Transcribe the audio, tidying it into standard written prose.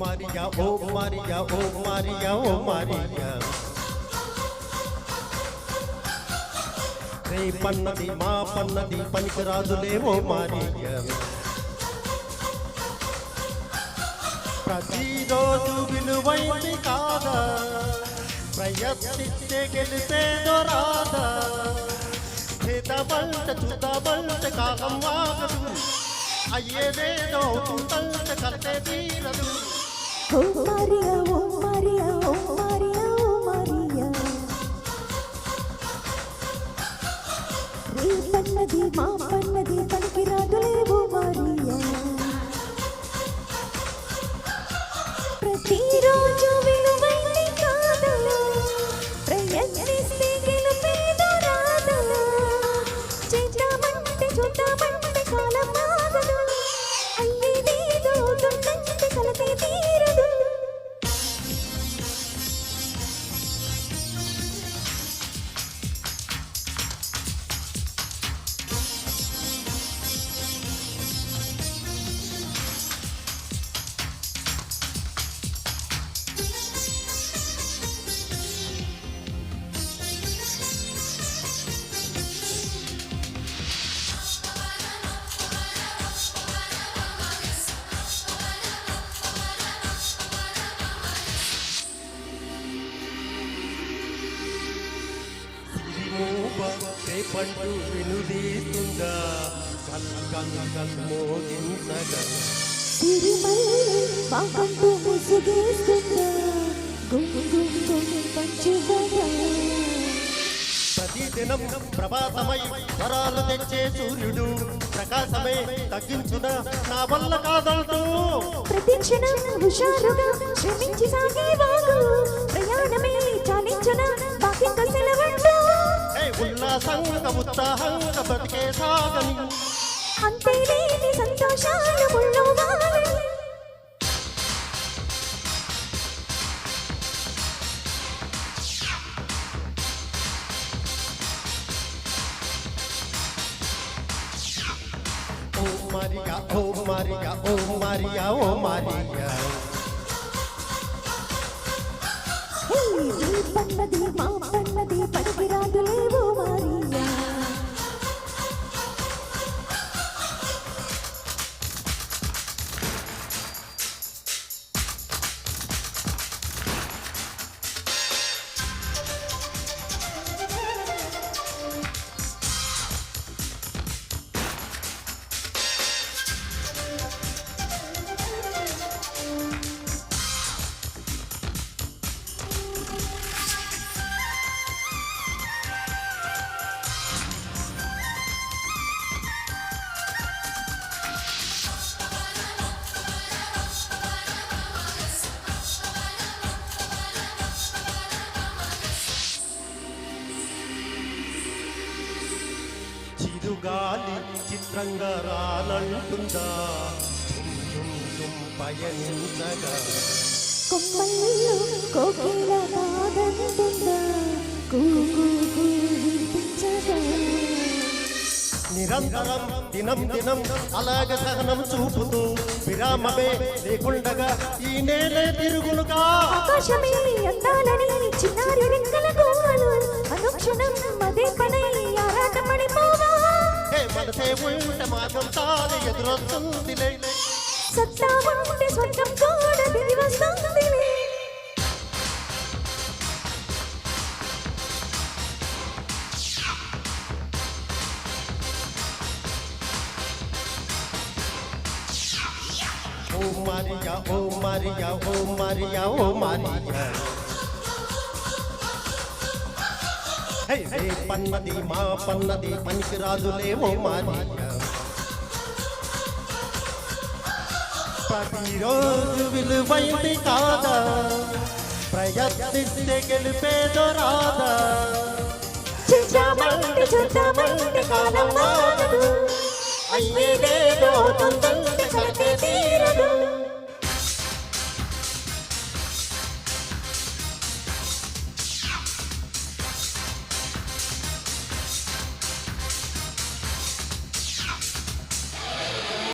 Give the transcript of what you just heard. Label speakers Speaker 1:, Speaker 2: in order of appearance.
Speaker 1: Maria ఓ Maria ఓ Maria ఓ Maria రే పన్నది మా పన్నది పనికిరాదులే ఓ Maria ప్రతిరోజు విలువైంది కాదా ప్రయత్నిస్తే గెలిపేదో రాదా చూద్దామంటే కాలం వాగదు అయ్యేదేదో అవుతుందంటే కలతే తీరదు
Speaker 2: ఓ మారియా ఓ మారియా ఓ మారియా ఓ మారియా నీ పన్నది మా పన్నది పనికిరాదులే ఓ మారియా ప్రతిరోజు విలువైంది కాదా ప్రయత్నిస్తే గెలిపేదో రాదా చూద్దామంటే కాలం ఆగదు అయ్యేదేదో అవుతుందంటే కలతే తీరదు
Speaker 1: రేపంటూ వినుదీస్తుందా కల్ మోగించగా
Speaker 2: సిరిమల్లె పాకంటూ ముసుగేస్తుందా పంచుగా
Speaker 1: ప్రతిదినం ప్రభాతమై వరాలు తెచ్చే సూర్యుడు ప్రకాశమే తగ్గించున నా వల్ల కాదంటూ
Speaker 2: ప్రతి క్షణం హుషారుగా శ్రమించి సాగే వాగు ప్రయాణమే చాలించున బాకింక సెలవంటూ
Speaker 1: ఉల్లాసంగా ఉత్సాహంగా బతికే సాగని
Speaker 2: అంతే లేని సంతోషాలు ముళ్ళు వాగని
Speaker 1: ఓ మారియా ఓ మారియా ఓ మారియా ఓ మారియా
Speaker 2: నీ పన్నది మా పన్నది పనికిరాదులే ఓ మారియా
Speaker 1: చిరుగాలి చిత్రంగా రానంటుందా పయనించగా
Speaker 2: కొమ్మల్లో కోకిల నాదంటుందా వినిపించగా
Speaker 1: నిరంతరం దినం దినం అలాగ సహనం చూపుతూ విరామమే లేకుండగా ఈ నేలే తిరుగునుగా
Speaker 2: ఆకాశమే అందాలని చిన్నారి రెక్కల గోలు అనుక్షణం అదే పనై ఆరాటపడిపోవా
Speaker 1: మనసే ఉంటే మాత్రం తాను ఎదురొస్తుందిలే
Speaker 2: సత్తా ఉంటే స్వర్గం కూడా దిగి వస్తుందిలే
Speaker 1: ఓ మారియా ఓ మారియా ఓ మారియా ఓ మారియా రే పన్నది మా పన్నది పనికిరాదులే ఓ మారియా ప్రతిరోజు విలువైంది కాదా ప్రయత్నిస్తే గెలిపేదో రాదా
Speaker 2: చూద్దామంటే కాలం ఆగదు అయ్యేదేదో అవుతుంది